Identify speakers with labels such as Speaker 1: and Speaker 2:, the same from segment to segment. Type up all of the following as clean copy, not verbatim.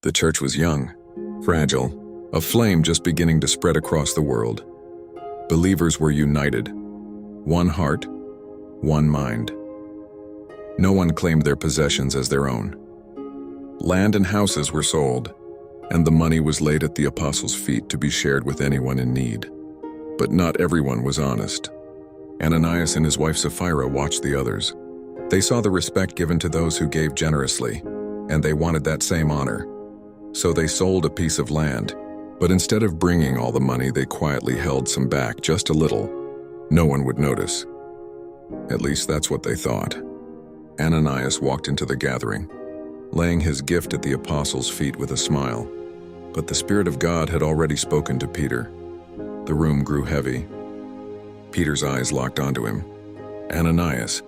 Speaker 1: The church was young, fragile, a flame just beginning to spread across the world. Believers were united. One heart, one mind. No one claimed their possessions as their own. Land and houses were sold, and the money was laid at the apostles' feet to be shared with anyone in need. But not everyone was honest. Ananias and his wife Sapphira watched the others. They saw the respect given to those who gave generously, and they wanted that same honor. So they sold a piece of land, but instead of bringing all the money, they quietly held some back, just a little. No one would notice. At least that's what they thought. Ananias walked into the gathering, laying his gift at the apostles' feet with a smile. But the Spirit of God had already spoken to Peter. The room grew heavy. Peter's eyes locked onto him. Ananias,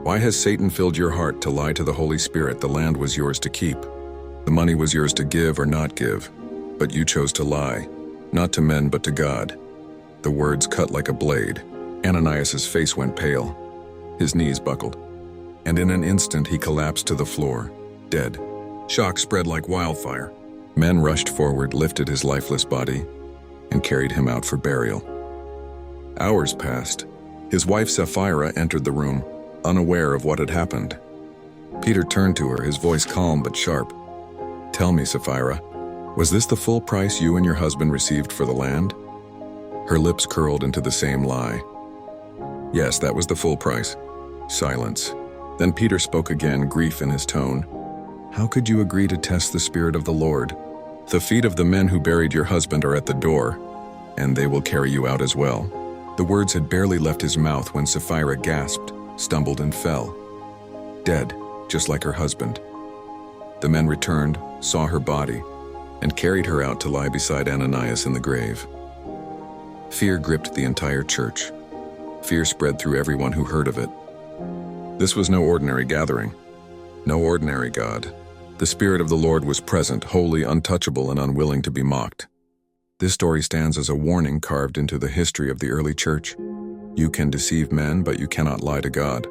Speaker 1: why has Satan filled your heart to lie to the Holy Spirit the land was yours to keep? The money was yours to give or not give, but you chose to lie, not to men but to God. The words cut like a blade. Ananias's face went pale. His knees buckled, and in an instant he collapsed to the floor, dead. Shock spread like wildfire. Men rushed forward, lifted his lifeless body, and carried him out for burial. Hours passed. His wife Sapphira entered the room, unaware of what had happened. Peter turned to her, his voice calm but sharp. Tell me, Sapphira, was this the full price you and your husband received for the land? Her lips curled into the same lie. Yes, that was the full price. Silence. Then Peter spoke again, grief in his tone. How could you agree to test the Spirit of the Lord? The feet of the men who buried your husband are at the door, and they will carry you out as well. The words had barely left his mouth when Sapphira gasped, stumbled, and fell. Dead, just like her husband. The men returned, saw her body, and carried her out to lie beside Ananias in the grave. Fear gripped the entire church. Fear spread through everyone who heard of it. This was no ordinary gathering, no ordinary God. The Spirit of the Lord was present, holy, untouchable, and unwilling to be mocked. This story stands as a warning carved into the history of the early church. You can deceive men, but you cannot lie to God.